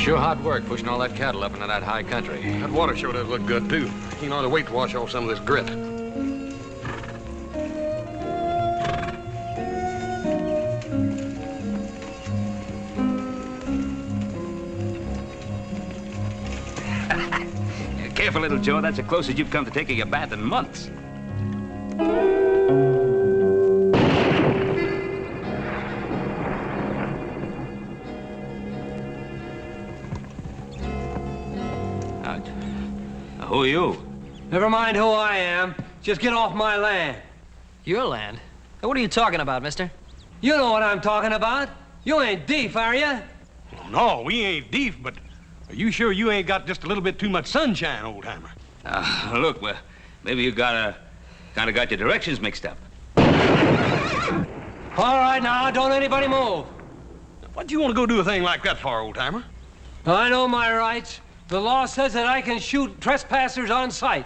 Sure hard work pushing all that cattle up into that high country. That water sure does look good, too. You know, to wait to wash off some of this grit. Careful, little Joe. That's the closest you've come to taking a bath in months. Who are you? Never mind who I am. Just get off my land. Your land? What are you talking about, mister? You know what I'm talking about. You ain't deef, are you? No, we ain't deef, but are you sure you ain't got just a little bit too much sunshine, old-timer? Look, well, maybe you kind of got your directions mixed up. All right, now, don't anybody move. What do you want to go do a thing like that for, old-timer? I know my rights. The law says that I can shoot trespassers on sight.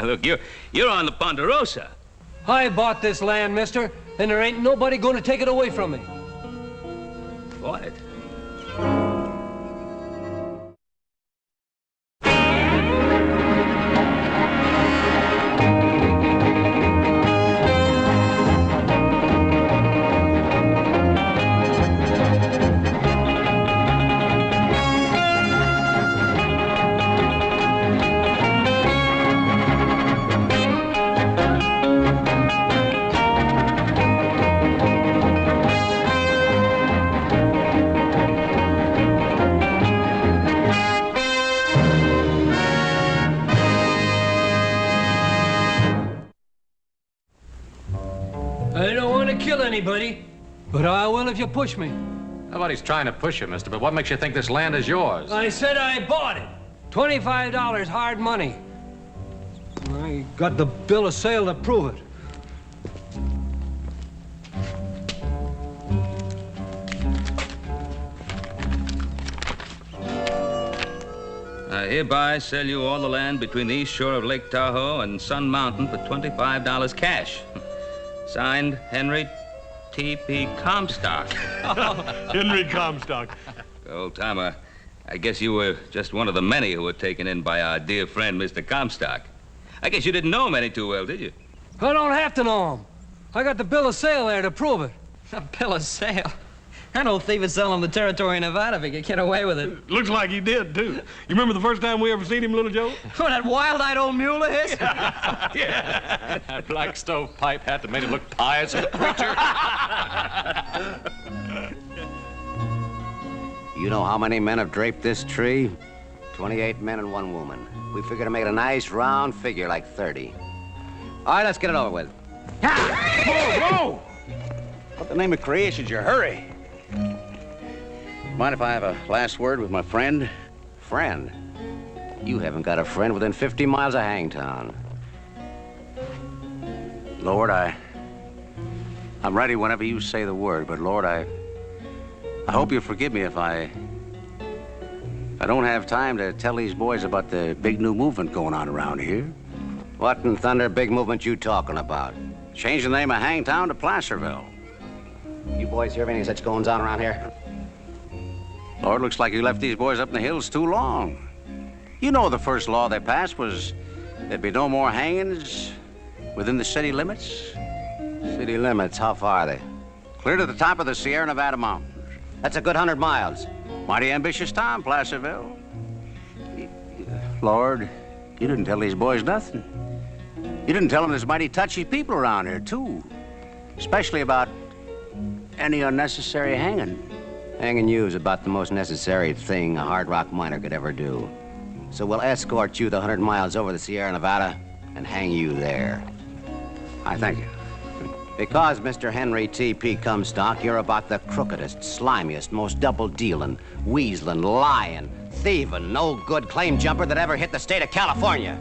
Look, you're on the Ponderosa. I bought this land, mister, and there ain't nobody going to take it away from me. Bought it? I don't want to kill anybody, but I will if you push me. Nobody's trying to push you, mister, but what makes you think this land is yours? I said I bought it. $25 hard money. I got the bill of sale to prove it. I hereby sell you all the land between the east shore of Lake Tahoe and Sun Mountain for $25 cash. Signed, Henry T.P. Comstock. Henry Comstock. Old-timer, I guess you were just one of the many who were taken in by our dear friend, Mr. Comstock. I guess you didn't know him any too well, did you? I don't have to know him. I got the bill of sale there to prove it. A bill of sale? That old thief is selling the territory in Nevada if he could get away with it. Looks like he did, too. You remember the first time we ever seen him, little Joe? Oh, that wild-eyed old mule of his? Yeah. That black stove pipe hat that made him look pious as a preacher. You know how many men have draped this tree? 28 men and 1 woman. We figure to make it a nice round figure, like 30. All right, let's get it over with. Whoa, whoa! What the name of creation's your hurry? Mind if I have a last word with my friend? Friend? You haven't got a friend within 50 miles of Hangtown. Lord, I'm ready whenever you say the word, but Lord, I hope you'll forgive me if I don't have time to tell these boys about the big new movement going on around here. What in thunder big movement you talking about? Change the name of Hangtown to Placerville. You boys hear of any such goings on around here? Lord, looks like you left these boys up in the hills too long. You know the first law they passed was there'd be no more hangings within the city limits. City limits, how far are they? Clear to the top of the Sierra Nevada mountains. That's a good 100 miles. Mighty ambitious town, Placerville. Lord, you didn't tell these boys nothing. You didn't tell them there's mighty touchy people around here, too. Especially about any unnecessary hanging. Hanging you is about the most necessary thing a hard rock miner could ever do. So we'll escort you the 100 miles over the Sierra Nevada and hang you there. I thank you. Because, Mr. Henry T.P. Comstock, you're about the crookedest, slimiest, most double-dealing, weaseling, lying, thieving, no-good claim jumper that ever hit the state of California.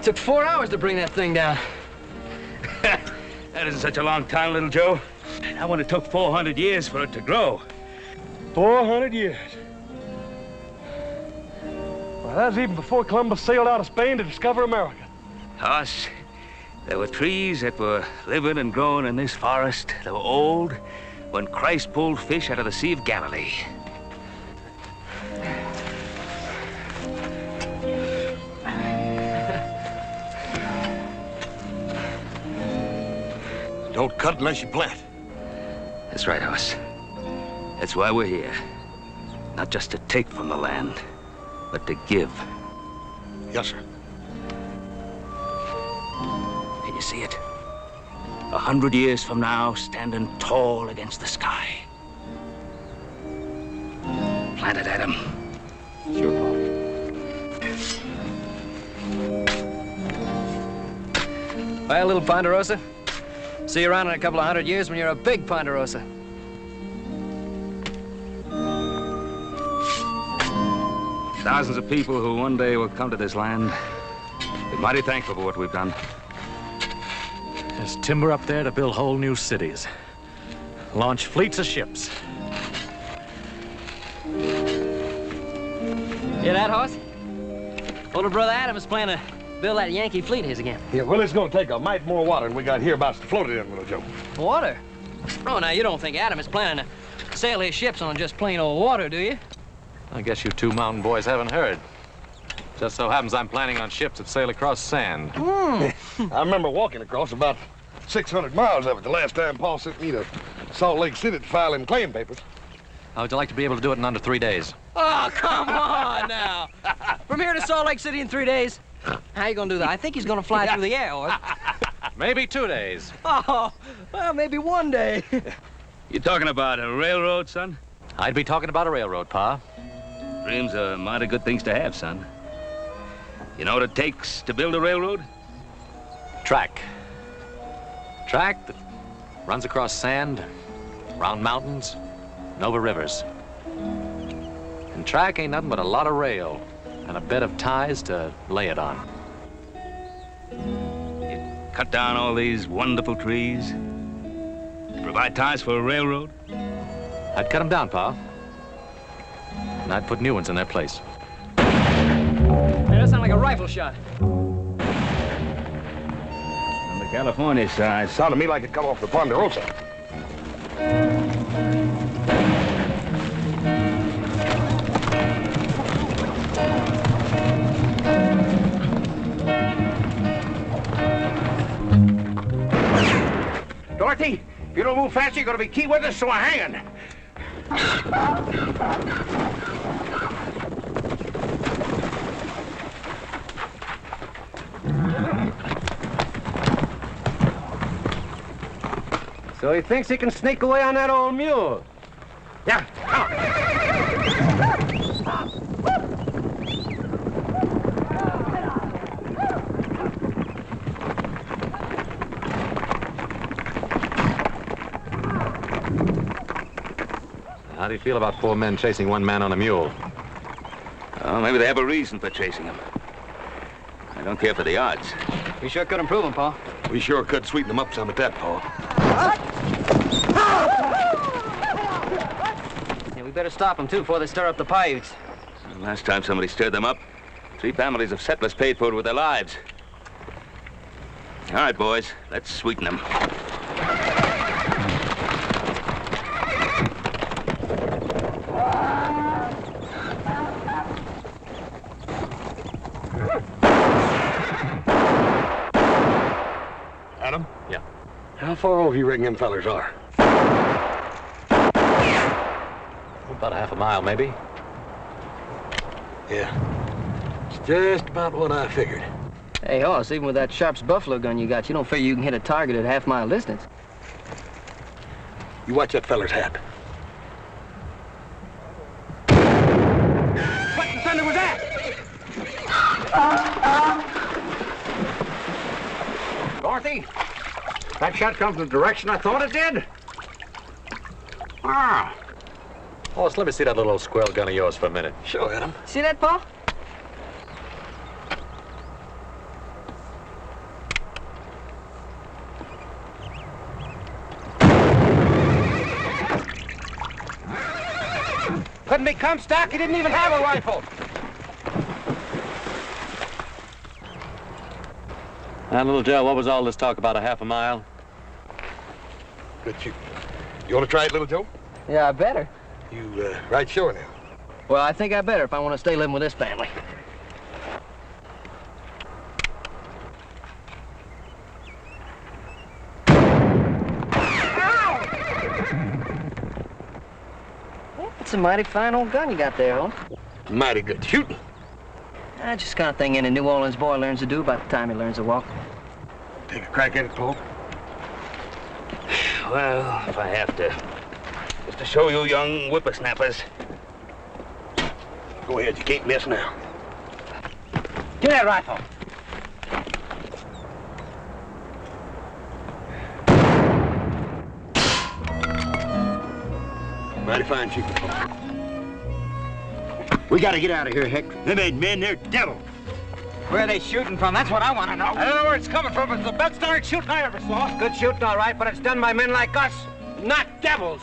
it took 4 hours to bring that thing down. That isn't such a long time, little Joe. That one, it took 400 years for it to grow. 400 years. Well, that was even before Columbus sailed out of Spain to discover America. Hoss, there were trees that were living and growing in this forest. They were old when Christ pulled fish out of the Sea of Galilee. Don't cut unless you plant. That's right, Hoss. That's why we're here. Not just to take from the land, but to give. Yes, sir. Can you see it? 100 years from now, standing tall against the sky. Plant it, Adam. Sure, Paul. Well, little Ponderosa, see you around in a couple of 100 years when you're a big Ponderosa. Thousands of people who one day will come to this land. Be mighty thankful for what we've done. There's timber up there to build whole new cities. Launch fleets of ships. Hear that, Hoss? Older brother Adam is planning to build that Yankee fleet of his again. Yeah, well, it's gonna take a mite more water than we got hereabouts to float it in, little Joe. Water? Oh, now you don't think Adam is planning to sail his ships on just plain old water, do you? I guess you two mountain boys haven't heard. Just so happens I'm planning on ships that sail across sand. I remember walking across about 600 miles of it the last time Paul sent me to Salt Lake City to file in claim papers. How would you like to be able to do it in under 3 days? Oh, come on now. From here to Salt Lake City in 3 days? How you gonna do that? I think he's gonna fly through the air, or... Maybe 2 days. Oh, well, maybe one day. You talking about a railroad, son? I'd be talking about a railroad, Pa. Dreams are mighty good things to have, son. You know what it takes to build a railroad? Track. Track that runs across sand, around mountains, and over rivers. And track ain't nothing but a lot of rail and a bed of ties to lay it on. You cut down all these wonderful trees, provide ties for a railroad. I'd cut them down, Pa. And I'd put new ones in their place. Hey, that sounds like a rifle shot. On the California side, Sounded to me like it come off the Ponderosa. Dorothy, if you don't move fast, you're gonna be key with us, so I'm hanging. So he thinks he can sneak away on that old mule. Yeah, come on. How do you feel about 4 men chasing 1 man on a mule? Oh, maybe they have a reason for chasing him. I don't care for the odds. We sure could improve him, Paul. We sure could sweeten them up some at that, Paul. Yeah, we better stop them, too, before they stir up the Paiutes. Last time somebody stirred them up, 3 families of settlers paid for it with their lives. All right, boys, let's sweeten them. Adam? Yeah. How far over you reckon them fellers are? About a half a mile, maybe. Yeah. It's just about what I figured. Hey, Hoss, even with that Sharp's buffalo gun you got, you don't figure you can hit a target at half-mile distance. You watch that feller's hat. What the thunder was that? Dorothy, that shot comes from the direction I thought it did. Ah. Oh, let me see that little squirrel gun of yours for a minute. Sure, Adam. See that, Paul? Pardon me, Comstock, he didn't even have a rifle. Now, Little Joe, what was all this talk about a half a mile? Good shooting. You want to try it, Little Joe? Yeah, I better. You right sure now? Well, I think I better if I want to stay living with this family. That's a mighty fine old gun you got there, huh? Mighty good shooting. That's just the kind of thing any New Orleans boy learns to do by the time he learns to walk. Take a crack at it, Paul. Well, if I have to. Just to show you young whippersnappers. Go ahead, you can't miss now. Give that rifle. Mighty fine shooting, Paul. We gotta get out of here, Heck. Them ain't men, they're devils. Where are they shooting from? That's what I want to know. I don't know where it's coming from, but it's the best darn shooting I ever saw. Good shooting, all right, but it's done by men like us, not devils.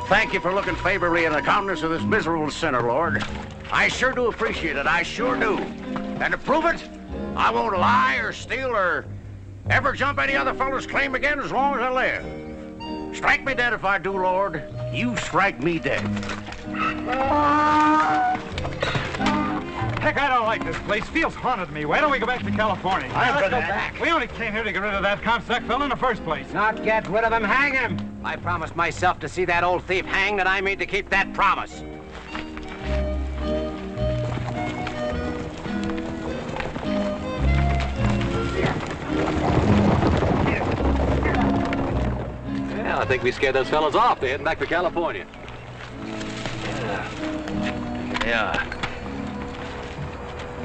Thank you for looking favorably on the countenance of this miserable sinner, Lord. I sure do appreciate it. I sure do. And to prove it, I won't lie or steal or ever jump any other fellow's claim again as long as I live. Strike me dead if I do, Lord. You strike me dead. Heck, I don't like this place. Feels haunted to me. Why don't we go back to California? Let's go back. We only came here to get rid of that Comstock fellow in the first place. Not get rid of him, hang him. I promised myself to see that old thief hanged, and I mean to keep that promise. Yeah, I think we scared those fellows off. They're heading back to California. Yeah.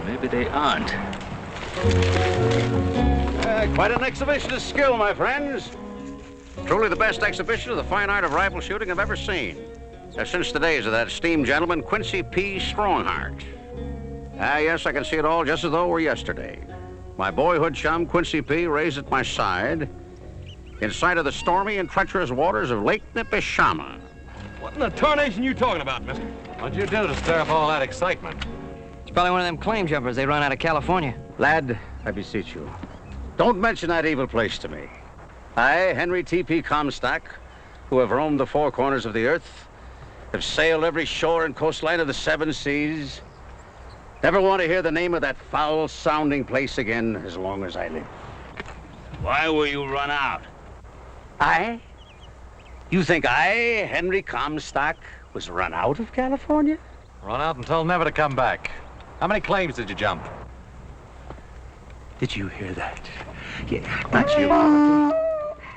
Maybe they aren't. Quite an exhibition of skill, my friends. Truly the best exhibition of the fine art of rifle shooting I've ever seen. Since the days of that esteemed gentleman, Quincy P. Strongheart. Yes, I can see it all just as though it were yesterday. My boyhood chum, Quincy P., raised at my side in sight of the stormy and treacherous waters of Lake Nipishama. What in the tarnation you talking about, mister? What'd you do to stir up all that excitement? It's probably one of them claim jumpers they run out of California. Lad, I beseech you, don't mention that evil place to me. I, Henry T.P. Comstock, who have roamed the four corners of the earth, have sailed every shore and coastline of the seven seas, never want to hear the name of that foul-sounding place again as long as I live. Why were you run out? I? You think I, Henry Comstock, was run out of California? Run out and told never to come back. How many claims did you jump? Did you hear that? Yeah, not you.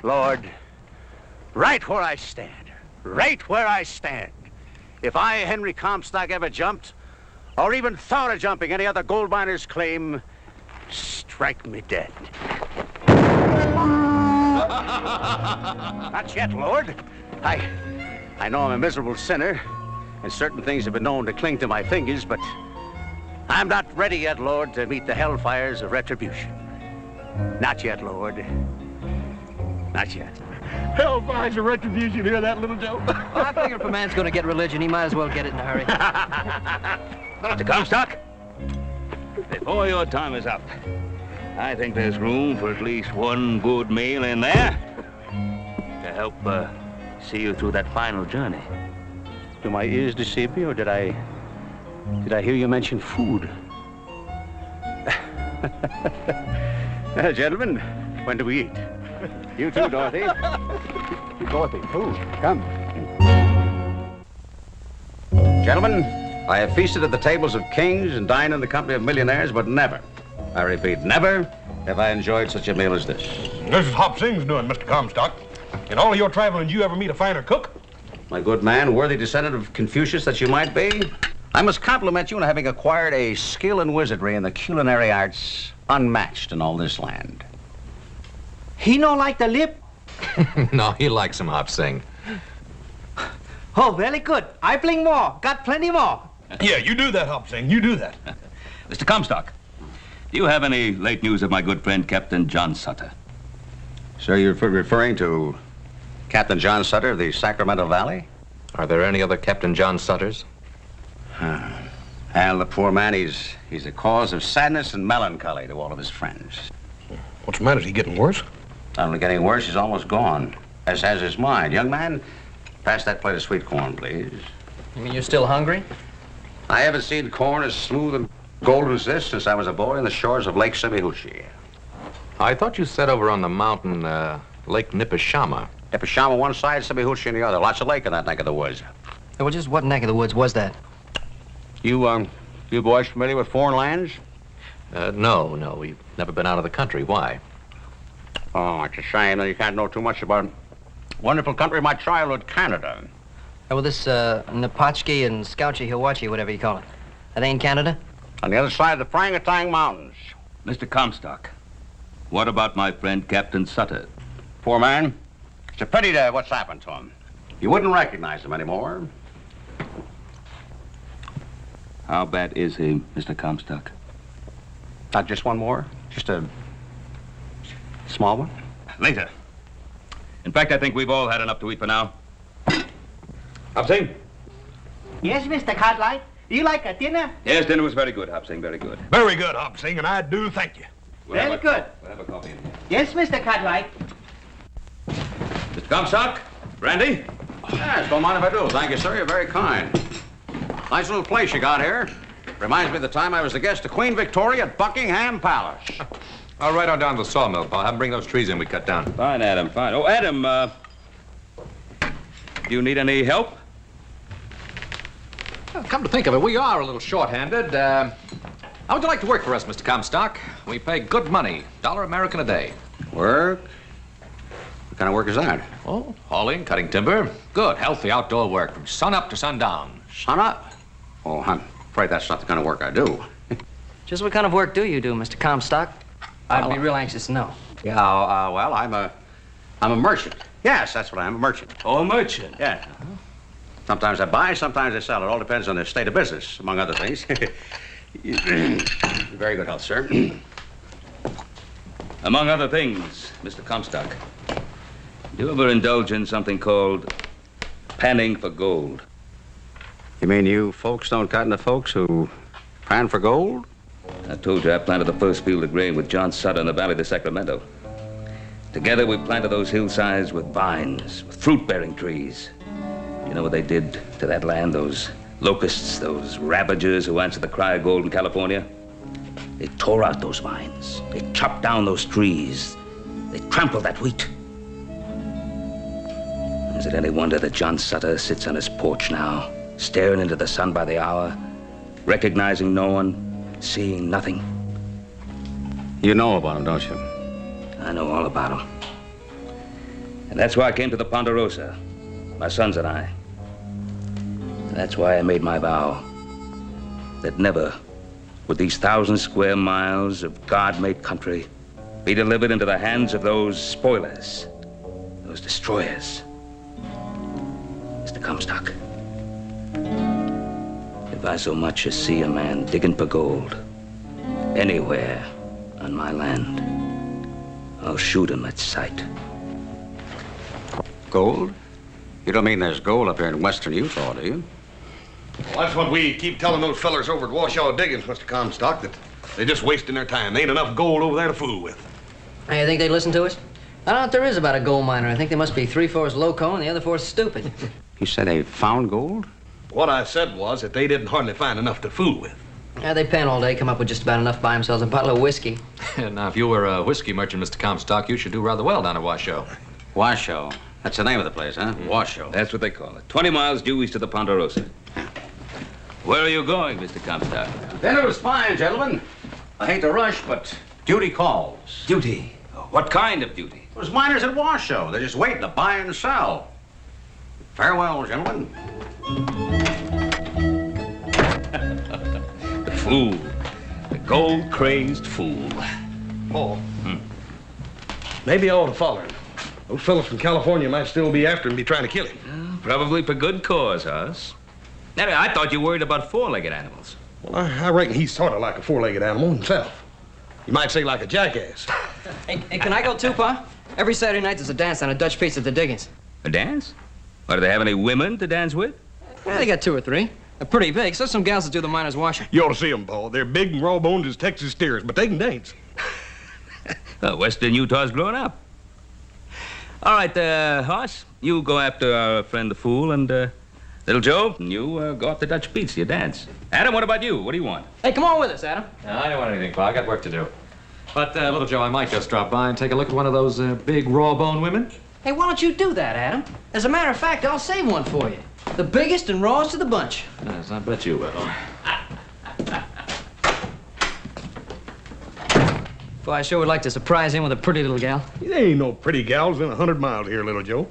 Lord, right where I stand, if I, Henry Comstock, ever jumped, or even thought of jumping any other gold miner's claim, strike me dead. Not yet, Lord. I know I'm a miserable sinner, and certain things have been known to cling to my fingers, but I'm not ready yet, Lord, to meet the hellfires of retribution. Not yet, Lord. Not yet. Hellfires of retribution, hear that, Little Joe? Well, I figure if a man's going to get religion, he might as well get it in a hurry. Mr. Comstock, before your time is up, I think there's room for at least one good meal in there to help see you through that final journey. Do my ears deceive me, or did I hear you mention food? Gentlemen, when do we eat? You too, Dorothy. Dorothy, food, come. Gentlemen, I have feasted at the tables of kings and dined in the company of millionaires, but never, I repeat, never have I enjoyed such a meal as this. This is Hop Sing's doing, Mr. Comstock. In all of your traveling, did you ever meet a finer cook? My good man, worthy descendant of Confucius that you might be, I must compliment you on having acquired a skill and wizardry in the culinary arts unmatched in all this land. He no like the lip? No, he likes him, Hop Sing. Oh, very good. I bring more. Got plenty more. Yeah, you do that, Hop Sing. You do that. Mr. Comstock, do you have any late news of my good friend, Captain John Sutter? Sir, you're referring to Captain John Sutter of the Sacramento Valley? Are there any other Captain John Sutters? Al, the poor man, he's a cause of sadness and melancholy to all of his friends. What's the matter? Is he getting worse? Not only getting worse, he's almost gone, as has his mind. Young man, pass that plate of sweet corn, please. You mean you're still hungry? I haven't seen corn as smooth and golden as this since I was a boy on the shores of Lake Semihoochee. I thought you said over on the mountain, Lake Nipishama. Nipishama one side, Semihoochee on the other. Lots of lake in that neck of the woods. Well, just what neck of the woods was that? You boys familiar with foreign lands? No, we've never been out of the country. Why? Oh, it's a shame that you can't know too much about wonderful country of my childhood, Canada. Well, this Napotchki and Skauchi-Hiwachi, whatever you call it. Are they in Canada? On the other side of the Frangatang Mountains. Mr. Comstock, what about my friend Captain Sutter? Poor man. It's a pity to what's happened to him. You wouldn't recognize him anymore. How bad is he, Mr. Comstock? Not just one more? Just a small one? Later. In fact, I think we've all had enough to eat for now. Hopsing? Yes, Mr. Cartwright. Do you like a dinner? Yes, dinner was very good, Hopsing, very good. Very good, Hopsing, and I do thank you. Very good. We'll have a coffee in here. Yes, Mr. Cartwright. Mr. Comstock? Brandy? Yes, don't mind if I do. Thank you, sir. You're very kind. Nice little place you got here. Reminds me of the time I was the guest of Queen Victoria at Buckingham Palace. I'll ride on down to the sawmill, Paul. Have them bring those trees in we cut down. Fine, Adam, fine. Oh, Adam, do you need any help? Well, come to think of it, we are a little short-handed. How would you like to work for us, Mr. Comstock? We pay good money, $1 American a day. Work? What kind of work is that? Oh, hauling, cutting timber. Good, healthy outdoor work from sun up to sundown. Sun up? Oh, I'm afraid that's not the kind of work I do. Just what kind of work do you do, Mr. Comstock? I'd be real anxious to know. Yeah, well, I'm a merchant. Yes, that's what I am, a merchant. Oh, a merchant? Yeah. Sometimes I buy, sometimes I sell. It all depends on the state of business, among other things. Very good health, sir. Among other things, Mr. Comstock, do you ever indulge in something called panning for gold? You mean you folks don't cotton to folks who pan for gold? I told you I planted the first field of grain with John Sutter in the valley of the Sacramento. Together we planted those hillsides with vines, with fruit-bearing trees. You know what they did to that land, those locusts, those ravagers who answered the cry of gold in California? They tore out those vines. They chopped down those trees. They trampled that wheat. Is it any wonder that John Sutter sits on his porch now, staring into the sun by the hour, recognizing no one, seeing nothing? You know about him, don't you? I know all about him. And that's why I came to the Ponderosa, my sons and I. And that's why I made my vow that never would these 1,000 square miles of God-made country be delivered into the hands of those spoilers, those destroyers. Mr. Comstock, if I so much as see a man digging for gold anywhere on my land, I'll shoot him at sight. Gold? You don't mean there's gold up here in western Utah, do you? Well, that's what we keep telling those fellers over at Washoe Diggings, Mr. Comstock, that they're just wasting their time. There ain't enough gold over there to fool with. Hey, you think they'd listen to us? I don't know what there is about a gold miner. I think they must be 3/4 loco and the other 4 stupid. You said they found gold? What I said was that they didn't hardly find enough to fool with. Yeah, they pan all day, come up with just about enough to buy themselves a bottle of whiskey. Now, if you were a whiskey merchant, Mr. Comstock, you should do rather well down at Washoe. Washoe? That's the name of the place, huh? Washoe. That's what they call it. 20 miles due east of the Ponderosa. Where are you going, Mr. Comstock? Dinner was fine, gentlemen. I hate to rush, but duty calls. Duty? What kind of duty? Those miners at Washoe. They're just waiting to buy and sell. Farewell, gentlemen. The fool. The gold-crazed fool. Paul. Maybe I ought to follow him. Those fellas from California might still be after him and be trying to kill him. Probably for good cause, Hoss. Anyway, I thought you worried about 4-legged animals. Well, I reckon he's sort of like a 4-legged animal himself. You might say like a jackass. Hey, can I go too, Pa? Every Saturday night there's a dance on a Dutch piece at the diggings. A dance? Or do they have any women to dance with? Yeah, they got 2 or 3. They're pretty big, so some gals that do the miners' washing. You ought to see them, Paul. They're big and raw boned as Texas steers, but they can dance. Western Utah's growing up. All right, Hoss, you go after our friend the Fool, and Little Joe, you go up the Dutch Beats, you dance. Adam, what about you? What do you want? Hey, come on with us, Adam. No, I don't want anything, Pa. I got work to do. But, Little Joe, I might just drop by and take a look at one of those big raw-boned women. Hey, why don't you do that, Adam? As a matter of fact, I'll save one for you. The biggest and rawest of the bunch. Yes, I bet you will. Boy, I sure would like to surprise him with a pretty little gal. There ain't no pretty gals in 100 miles here, Little Joe.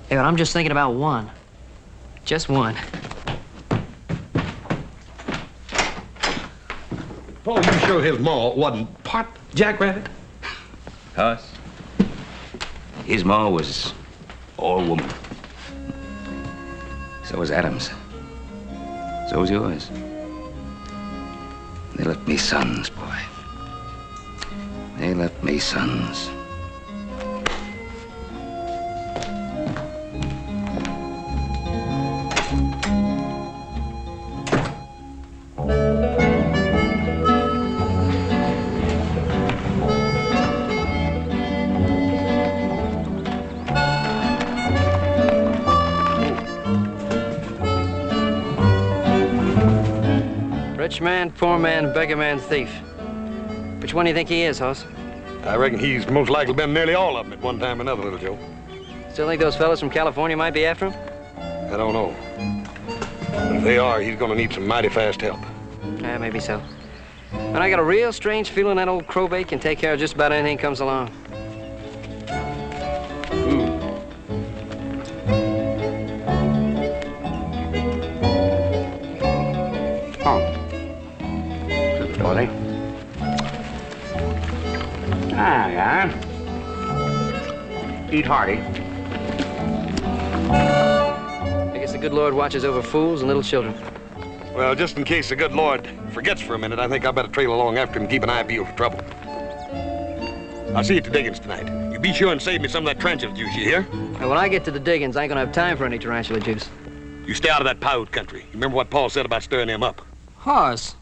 Hey, but I'm just thinking about one. Just one. Paul, you sure his ma wasn't part jackrabbit? Hoss, his ma was all woman. So was Adam's. So was yours. They left me sons, boy. They left me sons. Rich man, poor man, beggar man, thief. Which one do you think he is, Hoss? I reckon he's most likely been nearly all of them at one time or another, Little Joe. Still think those fellas from California might be after him? I don't know. But if they are, he's gonna need some mighty fast help. Yeah, maybe so. And I got a real strange feeling that old crowbait can take care of just about anything comes along. Buddy. Ah, yeah. Eat hearty. I guess the good Lord watches over fools and little children. Well, just in case the good Lord forgets for a minute, I think I better trail along after him and keep an eye peeled for trouble. I'll see you at the diggings tonight. You be sure and save me some of that tarantula juice, you hear? And when I get to the diggings, I ain't gonna have time for any tarantula juice. You stay out of that Paiute country. You remember what Paul said about stirring them up? Hoss,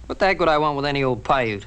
what the heck would I want with any old Paiute?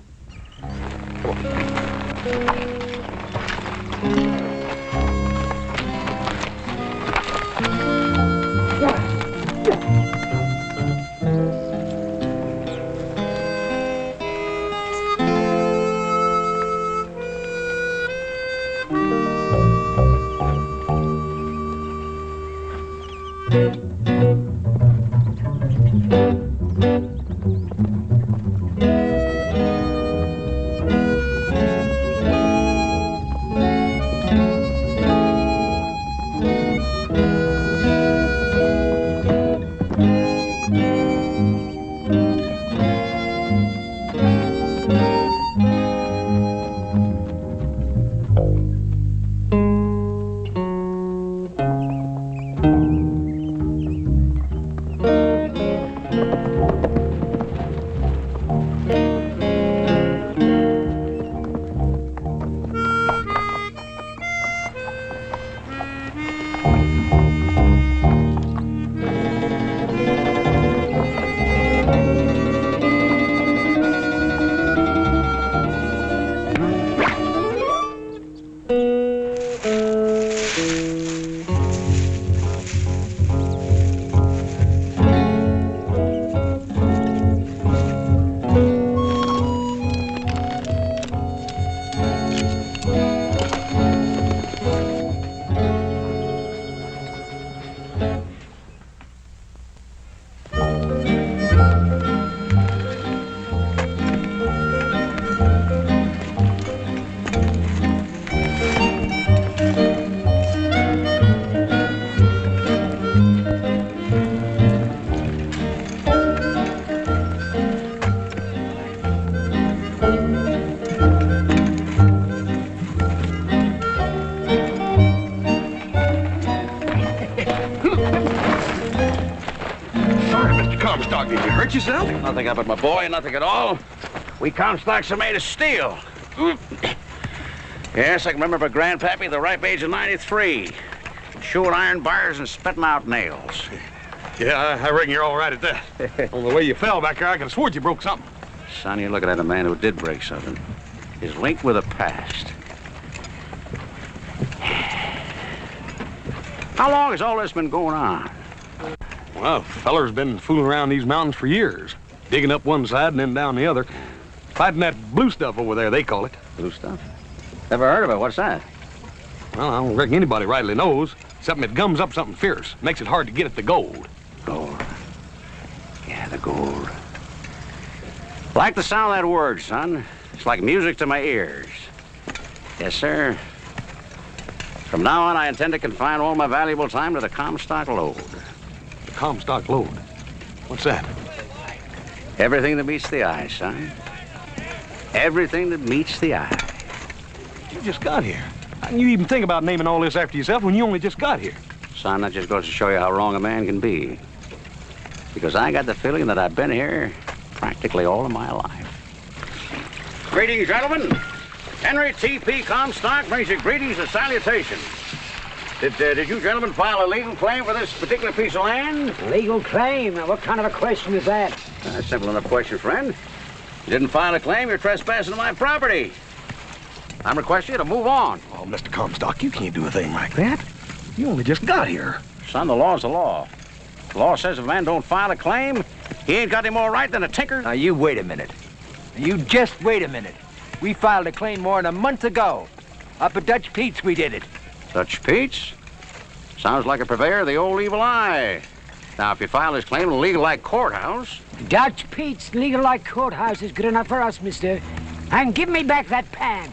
Comstock, did you hurt yourself? Nothing up at my boy, nothing at all. We Comstocks are made of steel. Yes, I can remember for Grandpappy the ripe age of 93. chewing iron bars and spitting out nails. Yeah, I reckon you're all right at that. On the way you fell back there, I could have sworn you broke something. Son, you're looking at a man who did break something. His link with the past. How long has all this been going on? Well, feller's been fooling around these mountains for years. Digging up one side and then down the other. Fighting that blue stuff over there, they call it. Blue stuff? Never heard of it. What's that? Well, I don't reckon anybody rightly knows. Something that gums up something fierce. Makes it hard to get at the gold. Gold. Yeah, the gold. Like the sound of that word, son. It's like music to my ears. Yes, sir. From now on, I intend to confine all my valuable time to the Comstock Lode. The Comstock Lode? What's that? Everything that meets the eye, son. Everything that meets the eye. You just got here. How can you even think about naming all this after yourself when you only just got here? Son, that just goes to show you how wrong a man can be. Because I got the feeling that I've been here practically all of my life. Greetings, gentlemen. Henry T.P. Comstock brings you greetings and salutations. Did you gentlemen file a legal claim for this particular piece of land? Legal claim? Now, what kind of a question is that? Simple enough question, friend. You didn't file a claim, you're trespassing on my property. I'm requesting you to move on. Oh, Mr. Comstock, you can't do a thing like that. You only just got here. Son, the law's the law. The law says if a man don't file a claim, he ain't got any more right than a tinker. Now, you wait a minute. You just wait a minute. We filed a claim more than a month ago. Up at Dutch Pete's, we did it. Dutch Pete's? Sounds like a purveyor of the old evil eye. Now, if you file this claim in a legal-like courthouse... Dutch Pete's legal-like courthouse is good enough for us, mister. And give me back that pan.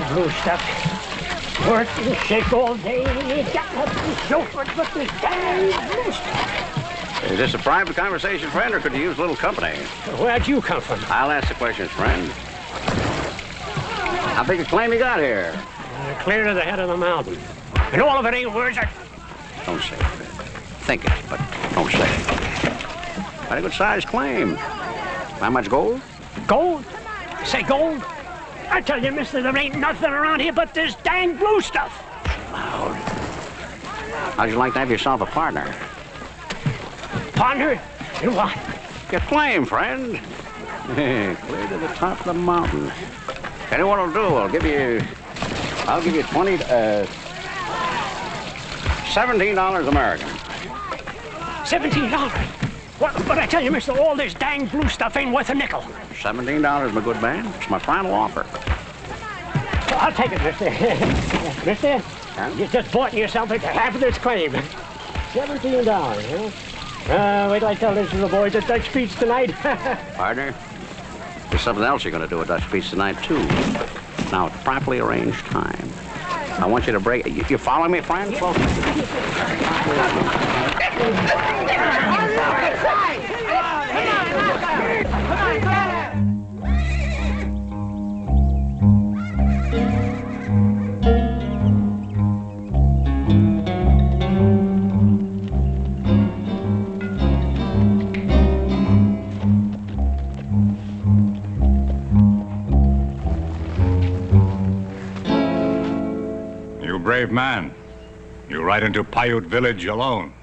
Blue stuff. Work and shake all day. Got nothing chauffeur but this damn blue stuff. Is this a private conversation, friend, or could you use a little company? Where'd you come from? I'll ask the questions, friend. How big a claim you got here? Clear to the head of the mountain. And all of it ain't words. Don't say it, Fred. Think it, but don't say it. Quite a good-sized claim. How much gold? Gold? Say gold? I tell you, mister, there ain't nothing around here but this dang blue stuff. Loud. How'd you like to have yourself a partner? Partner? In what? Your claim, friend. Clear to the top of the mountain. Tell you what I'll do. I'll give you $17 American. $17? What? But I tell you, mister, all this dang blue stuff ain't worth a nickel. $17, my good man. It's my final offer. I'll take it, mister. Mister, you just bought yourself into half of this claim. $17, huh? Wait till I tell this to the boys at Dutch Pete's tonight. Partner, there's something else you're going to do at Dutch Pete's tonight, too. Now, at properly arranged time. I want you to break... You follow me, friend? Brave man. You ride into Paiute village alone.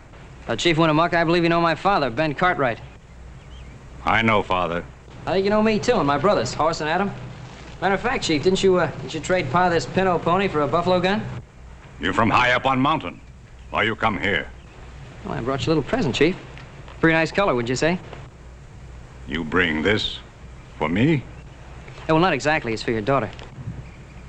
Chief Winnemucca, I believe you know my father, Ben Cartwright. I know, Father. I think you know me, too, and my brothers, Horace and Adam. Matter of fact, Chief, didn't you trade Pa this Pinto pony for a buffalo gun? You from high up on mountain. Why you come here? Well, I brought you a little present, Chief. Pretty nice color, would you say? You bring this for me? Well, not exactly. It's for your daughter.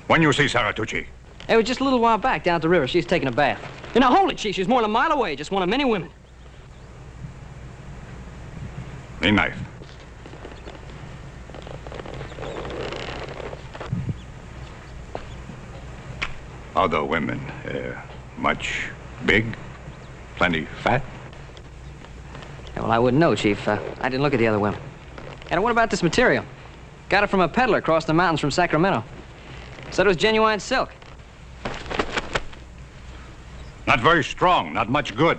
When you see Saratucci? It was just a little while back down at the river. She's taking a bath. And now, hold it, Chief. She's more than a mile away. Just one of many women. The knife. Other women, much big, plenty fat? Yeah, well, I wouldn't know, Chief. I didn't look at the other women. And what about this material? Got it from a peddler across the mountains from Sacramento. Said it was genuine silk. Not very strong, not much good.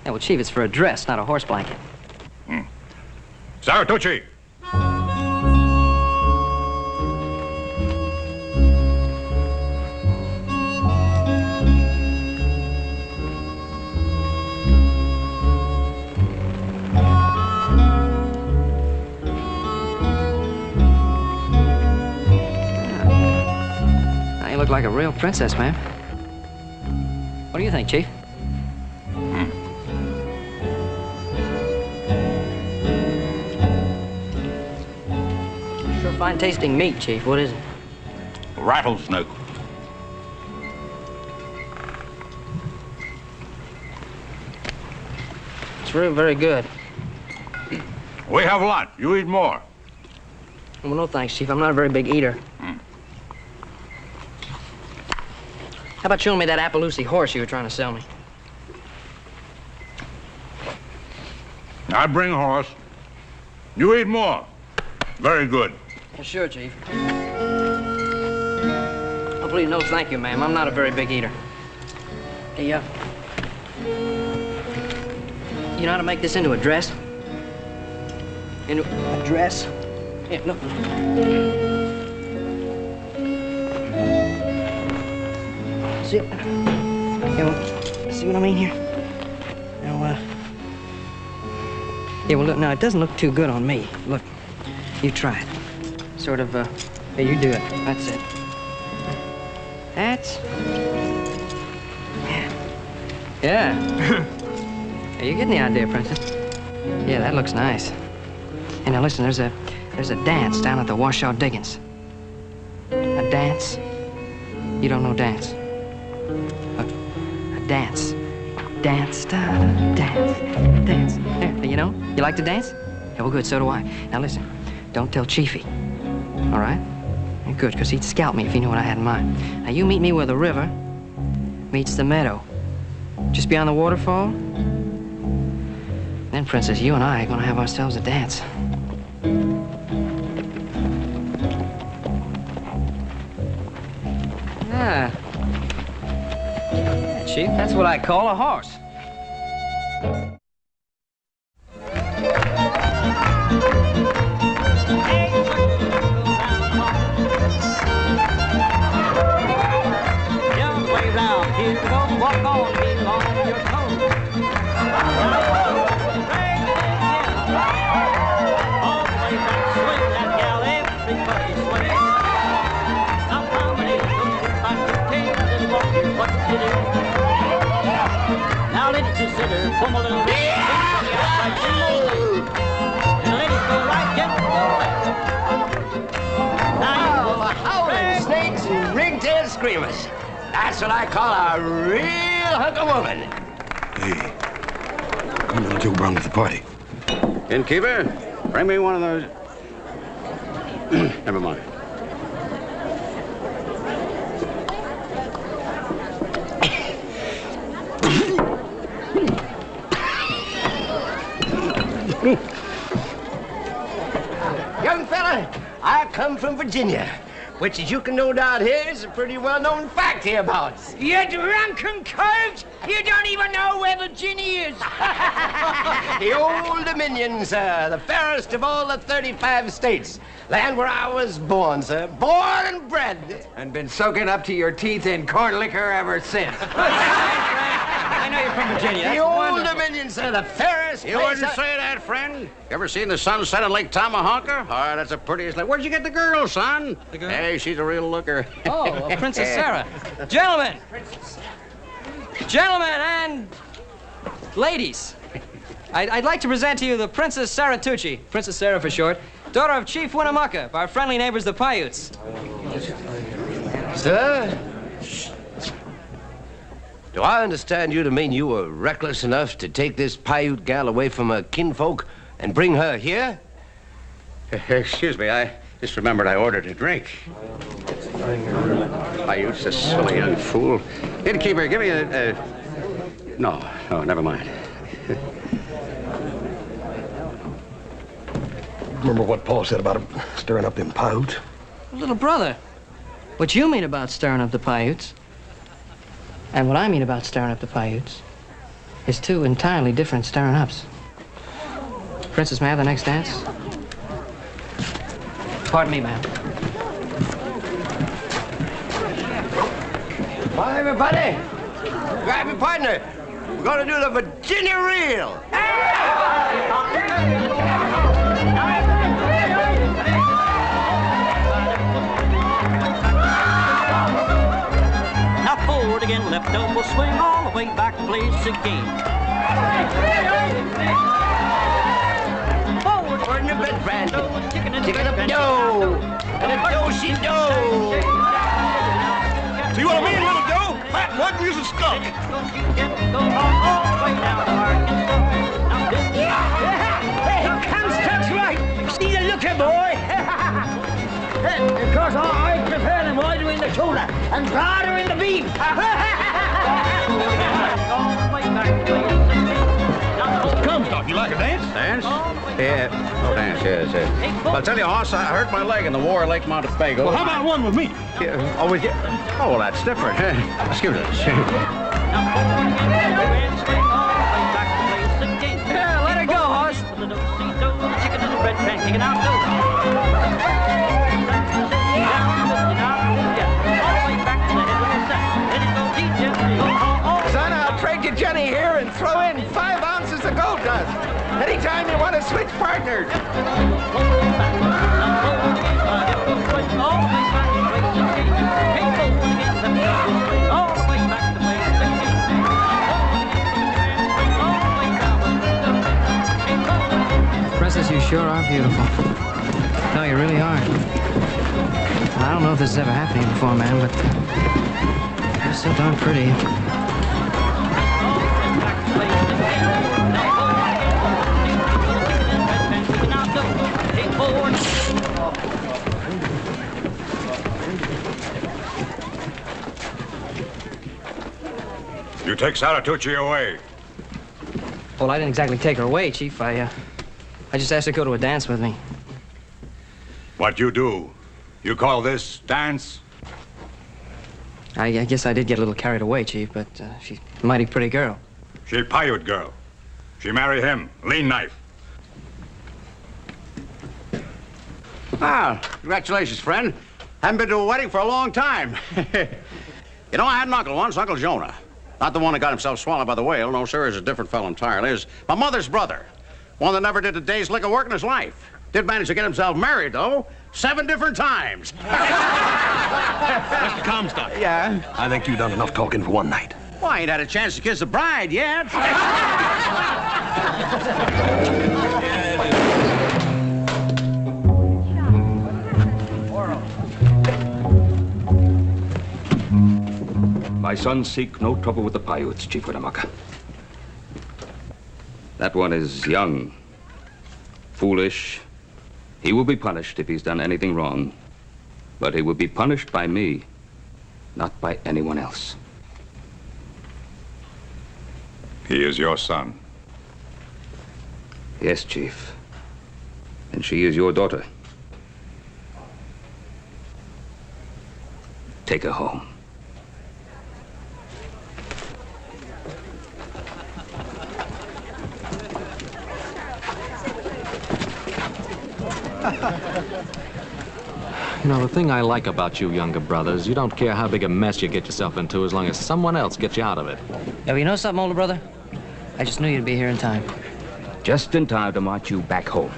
Yeah, well, Chief, it's for a dress, not a horse blanket. Saratucci! You look like a real princess, man. What do you think, Chief? Sure fine tasting meat, Chief. What is it? Rattlesnake. It's really very good. We have a lot. You eat more. Well, no thanks, Chief. I'm not a very big eater. How about showing me that Appaloosa horse you were trying to sell me? I bring horse. You eat more. Very good. Well, sure, Chief. Oh, please, no thank you, ma'am. I'm not a very big eater. Hey, you know how to make this into a dress? Into a dress? Yeah, look. See, see what I mean here? Now, yeah, well, look, now, it doesn't look too good on me. Look, you try it. Sort of, yeah, you do it. That's it. That's... Yeah. Hey, you getting the idea, Princess? Yeah, that looks nice. Hey, now, listen, there's a dance down at the Washoe Diggings. A dance? You don't know dance? A dance. Dance, dance, dance. There, you know? You like to dance? Yeah, well, good, so do I. Now, listen, don't tell Chiefy, all right? Yeah, good, because he'd scalp me if he knew what I had in mind. Now, you meet me where the river meets the meadow. Just beyond the waterfall. Then, Princess, you and I are going to have ourselves a dance. Ah. Yeah, Chief, that's what I call a horse. Young way round here, don't walk on me long your toes. All the way back, swing that gal, everybody swing. Now combination, I can take a little walk here, what you do. Now ladies consider, come a little bit, and ladies go right, get go left. Oh, howling snakes and ringtail screamers. That's what I call a real hunk of woman. Hey, come on, Joe Brown to the party. Innkeeper, bring me one of those. Never mind. Young fella, I come from Virginia, which, as you can no doubt hear, is a pretty well-known fact hereabouts. You drunken coach! You don't even know where Virginia is! The Old Dominion, sir, the fairest of all the 35 states. Land where I was born, sir, born and bred. And been soaking up to your teeth in corn liquor ever since. I know you're from Virginia. The Old Dominion, sir, the fairest You place wouldn't say that, friend. You ever seen the sunset on Lake Tomahawker? Oh, that's the prettiest lake. Where'd you get the girl, son? The girl? Hey, she's a real looker. Oh, Princess Sarah. Gentlemen. Gentlemen and ladies. I'd like to present to you the Princess Saratucci, Princess Sarah for short, daughter of Chief Winnemucca, of our friendly neighbors, the Paiutes. Sir? Do I understand you to mean you were reckless enough to take this Paiute gal away from her kinfolk and bring her here? Excuse me, I just remembered I ordered a drink. Paiute's a silly young fool. Innkeeper, give me a... No, never mind. Remember what Paul said about him stirring up them Paiutes? Little brother, what you mean about stirring up the Paiutes? And what I mean about stirring up the Paiutes is two entirely different stirring ups. Princess, may I have the next dance? Pardon me, ma'am. Hi, everybody. Grab your partner. We're gonna do the Virginia Reel. Now forward again, left elbow swing all the way back, place again. Forward, in the bed, friend. Chicken up dough. And a do-she-do. See what I mean, little dough? Fat one is a skunk. Hey, Comstock's right. See the looker, boy. Because I prefer them wider in the shoulder and broader in the beam. Comstock, you like a dance? Dance? Yeah. Oh, dance, yes. Well, I'll tell you, Hoss, I hurt my leg in the war at Lake Montego. Well, how about one with me? Yeah. Oh, with you? Oh, well, that's different. Excuse us. Yeah, let her go, Hoss. Son, I'll trade you Jenny here and throw in 5 ounces of gold dust. Anytime you want to switch partners. Princess, you sure are beautiful. No, you really are. And I don't know if this has ever happened to you before, man, but you're so darn pretty. You take Saratucci away. Well, I didn't exactly take her away, Chief. I just asked her to go to a dance with me. What you do? You call this dance? I guess I did get a little carried away, Chief, but she's a mighty pretty girl. She Paiute girl. She marry him. Lean knife. Ah, congratulations, friend. Haven't been to a wedding for a long time. You know, I had an uncle once, Uncle Jonah. Not the one that got himself swallowed by the whale. No, sir, he's a different fellow entirely. He's my mother's brother. One that never did a day's lick of work in his life. Did manage to get himself married, though. 7 different times. Mr. Comstock. Yeah? I think you've done enough talking for one night. Well, I ain't had a chance to kiss the bride yet. My sons seek no trouble with the Paiutes, Chief Winnemucca. That one is young, foolish. He will be punished if he's done anything wrong. But he will be punished by me, not by anyone else. He is your son. Yes, Chief. And she is your daughter. Take her home. You know, the thing I like about you younger brothers, you don't care how big a mess you get yourself into as long as someone else gets you out of it. Yeah, well, you know something, older brother? I just knew you'd be here in time. Just in time to march you back home.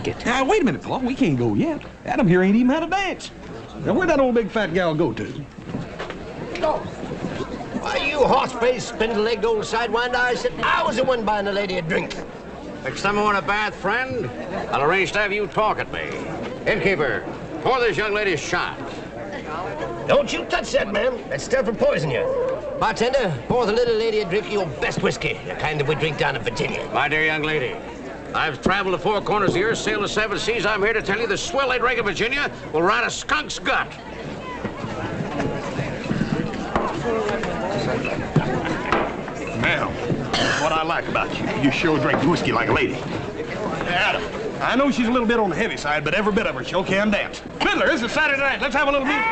Get. Now, wait a minute, Paul. We can't go yet. Adam here ain't even had a dance. Now, where'd that old big fat gal go to? Why, you horse-faced, spindle-legged old sidewinder, I said I was the one buying the lady a drink. Next time I want a bath, friend, I'll arrange to have you talk at me. Innkeeper, pour this young lady a shot. Don't you touch that, ma'am. That stuff will poison you. Bartender, pour the little lady a drink of your best whiskey, the kind that we drink down in Virginia. My dear young lady, I've traveled the 4 corners of the earth, sailed the 7 seas. I'm here to tell you the swill they drink in Virginia will rot a skunk's gut. Ma'am, what I like about you, you sure drink whiskey like a lady. Adam, I know she's a little bit on the heavy side, but every bit of her sure can dance. Fiddler, this is Saturday night. Let's have a little music.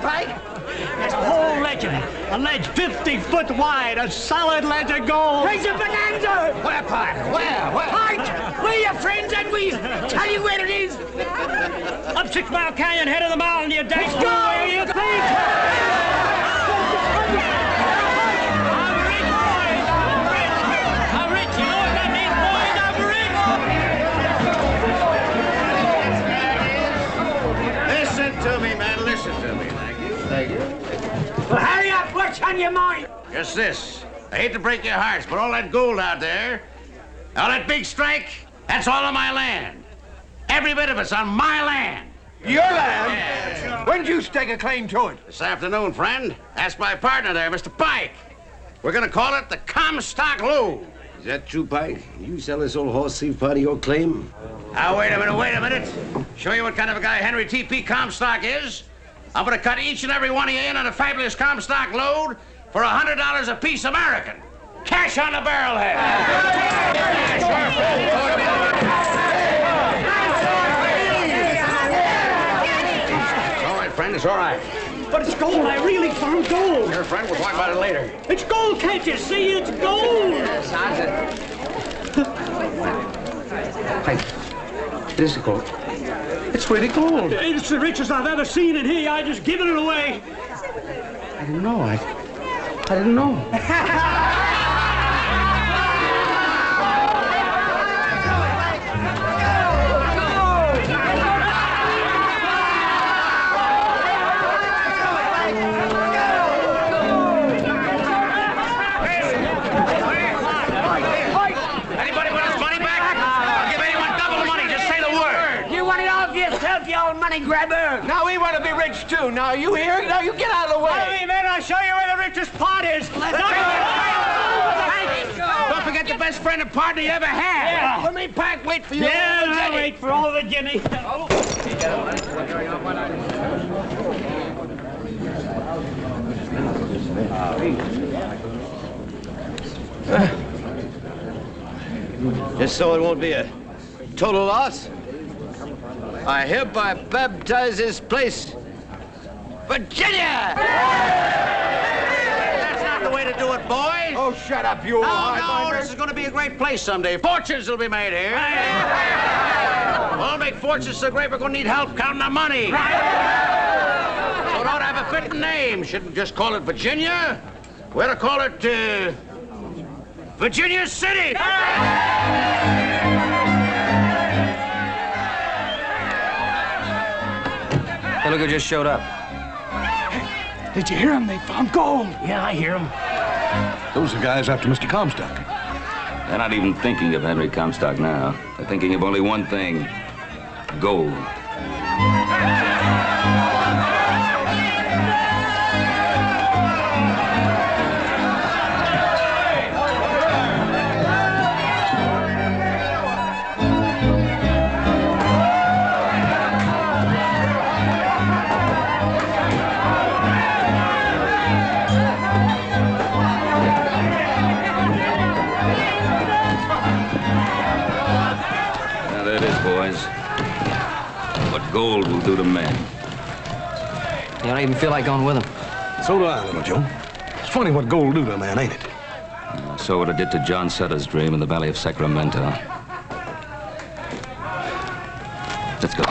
Pike? There's a whole ledge of it. A ledge 50 foot wide, a solid ledge of gold. There's a bonanza! Where, Pike? Where? Pike! We're your friends and we tell you where it is. Up 6 Mile Canyon, head of the mountain, you dash. Let's go! Where you think? I'm rich, you know what that means, boys? I'm rich! Listen to me, man. Listen to me. Thank you. Well, hurry up. What's on your mind? Just this. I hate to break your hearts, but all that gold out there, all that big strike, that's all on my land. Every bit of it's on my land. Your land? Yeah. When'd you stake a claim to it? This afternoon, friend. Ask my partner there, Mr. Pike. We're gonna call it the Comstock Lode. Is that true, Pike? You sell this old horse thief part of your claim? Now, wait a minute. Show you what kind of a guy Henry T.P. Comstock is. I'm gonna cut each and every one of you in on a fabulous Comstock Lode for $100 a piece American. Cash on the barrelhead. It's all right, friend, it's all right. But it's gold. I really found gold. Here, friend, we'll talk about it later. It's gold, can't you see? It's gold. Pike, this is gold. It's really gold. It's the richest I've ever seen in here. I just given it away. I didn't know. I didn't know. Anybody want his money back? I'll give anyone double the money. Just say the word. You want it all for yourself, you old money grabber. Now we want to be rich too. Now you hear? Now you get out of the way. Hey, man, I'll show you where the richest part is. Don't forget the best friend and partner you ever had. Yeah. Let me Pike wait for you. Yeah, I'll wait for all the guinea. Just so it won't be a total loss, I hereby baptize this place Virginia! That's not the way to do it, boys. Oh, shut up, you old No, this is going to be a great place someday. Fortunes will be made here. We'll make fortunes so great we're going to need help counting our money. So it ought to have a fitting name. Shouldn't just call it Virginia. We ought to call it, Virginia City. Hey, look who just showed up. Did you hear him? They found gold. Yeah, I hear him. Those are guys after Mr. Comstock. They're not even thinking of Henry Comstock now. They're thinking of only one thing: gold. Now, there it is, boys. What gold will do to men. You don't even feel like going with him. So do I, Little Joe. It's funny what gold do to a man, ain't it? I saw what it did to John Sutter's dream in the Valley of Sacramento. Let's go.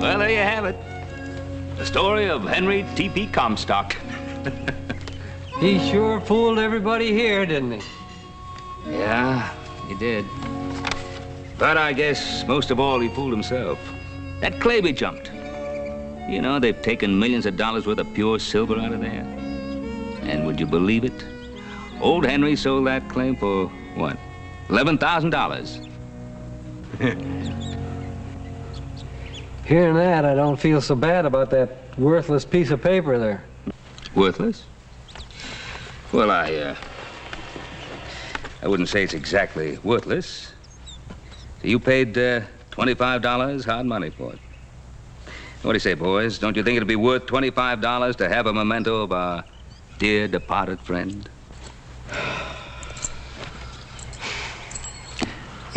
Well, there you have it. The story of Henry T.P. Comstock. He sure fooled everybody here, didn't he? Yeah, he did. But I guess most of all, he fooled himself. That claim he jumped. You know, they've taken millions of dollars worth of pure silver out of there. And would you believe it? Old Henry sold that claim for, what, $11,000. Hearing that, I don't feel so bad about that worthless piece of paper there. Worthless? Well, I wouldn't say it's exactly worthless. You paid $25 hard money for it. What do you say, boys? Don't you think it'd be worth $25 to have a memento of our dear departed friend?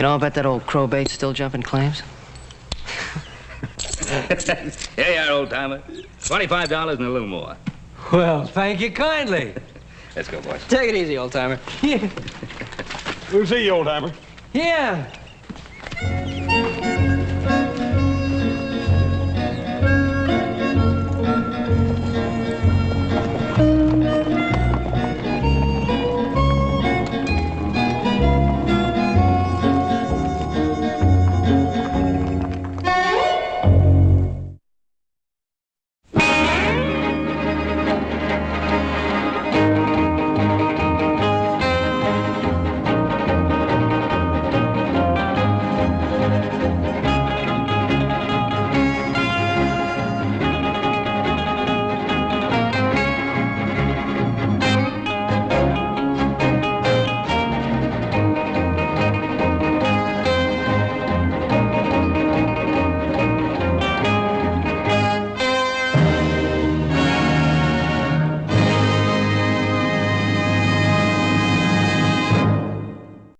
You know, I bet that old crow bait's still jumping claims. Here you are, old-timer. $25 and a little more. Well, thank you kindly. Let's go, boys. Take it easy, old-timer. We'll see you, old-timer. Yeah.